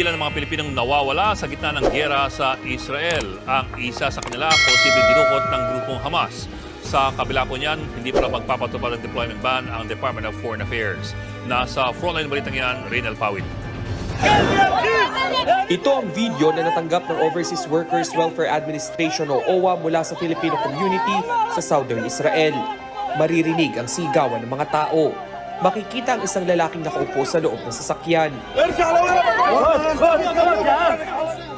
bilang ng mga Pilipinong nawawala sa gitna ng giyera sa Israel. Ang isa sa kanila, posibleng dinukot ng grupong Hamas. Sa kabila po niyan, hindi pala magpapatupad ng deployment ban ang Department of Foreign Affairs. Nasa frontline balitang yan, Reynel Pawit. Ito ang video na natanggap ng Overseas Workers Welfare Administration o OWA mula sa Filipino community sa Southern Israel. Maririnig ang sigawan ng mga tao. Makikita ang isang lalaking nakaupo sa loob ng sasakyan.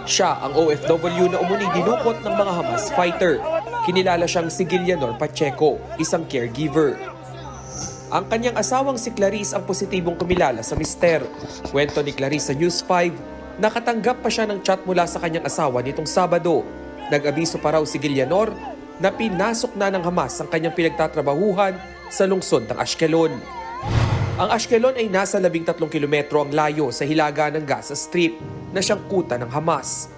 Siya ang OFW na umuni dinukot ng mga Hamas fighter. Kinilala siyang si Gilianor Pacheco, isang caregiver. Ang kanyang asawang si Clarice ang positibong kumilala sa mister. Kwento ni Clarice sa News 5, nakatanggap pa siya ng chat mula sa kanyang asawa nitong Sabado. Nag-abiso pa raw si Gilianor na pinasok na ng Hamas ang kanyang pinagtatrabahuhan sa lungsod ng Ashkelon. Ang Ashkelon ay nasa 13 kilometro ang layo sa hilaga ng Gaza Strip na siyang kuta ng Hamas.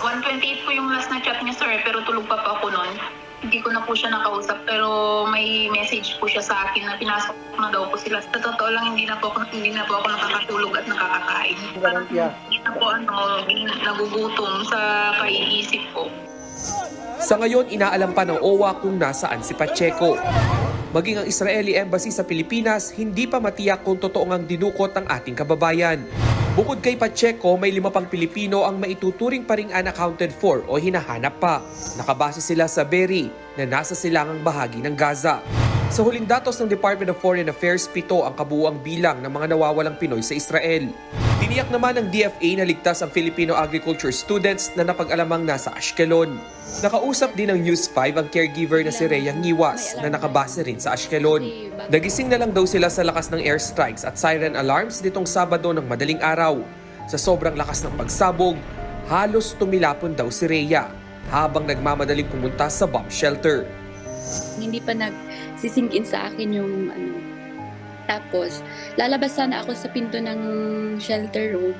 1:28 po yung last na chat niya, sir, pero tulog pa po ako noon. Hindi ko na po siya nakausap, pero may message po siya sa akin na pinasok na daw po sila. Sa totoo lang, hindi na po ako nakakatulog at nakakakain. Hindi na po nagugutom sa kaiisip ko. Sa ngayon, inaalam pa ng OWA kung nasaan si Pacheco. Maging ang Israeli Embassy sa Pilipinas, hindi pa matiyak kung totoo ngang dinukot ang ating kababayan. Bukod kay Pacheco, may 5 pang Pilipino ang maituturing pa ring unaccounted for o hinahanap pa. Nakabase sila sa Be'eri na nasa silangang bahagi ng Gaza. Sa huling datos ng Department of Foreign Affairs, 7 ang kabuuang bilang ng mga nawawalang Pinoy sa Israel. Tiniyak naman ng DFA na ligtas ang Filipino agriculture students na napag-alamang nasa Ashkelon. Nakausap din ng News 5 ang caregiver na si Rhea Ngiwas na nakabase rin sa Ashkelon. Nagising na lang daw sila sa lakas ng airstrikes at siren alarms nitong Sabado ng madaling araw. Sa sobrang lakas ng pagsabog, halos tumilapon daw si Rhea habang nagmamadaling pumunta sa bomb shelter. Hindi pa nagsisink in sa akin yung Tapos, lalabas sana ako sa pinto ng shelter room.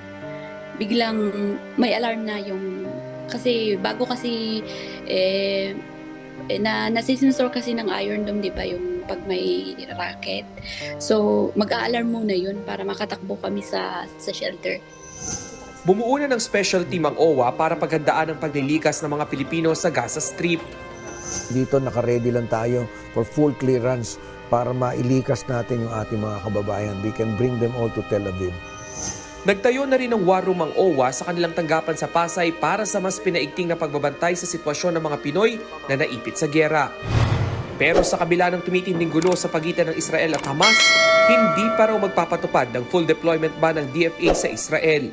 Biglang may alarm na yung... Kasi bago kasi nasisensor kasi ng Iron Dome, di ba, yung pag may rocket. So, mag-a-alarm muna yun para makatakbo kami sa shelter. Bumuo na ng special team ang OWA para paghandaan ang paglilikas ng mga Pilipino sa Gaza Strip. Dito naka-ready lang tayo for full clearance para mailikas natin yung ating mga kababayan. We can bring them all to Tel Aviv. Nagtayo na rin ng war room ang OWA sa kanilang tanggapan sa Pasay para sa mas pinaigting na pagbabantay sa sitwasyon ng mga Pinoy na naipit sa giyera. Pero sa kabila ng tumitinding gulo sa pagitan ng Israel at Hamas, hindi pa raw magpapatupad ng full deployment ban ng DFA sa Israel.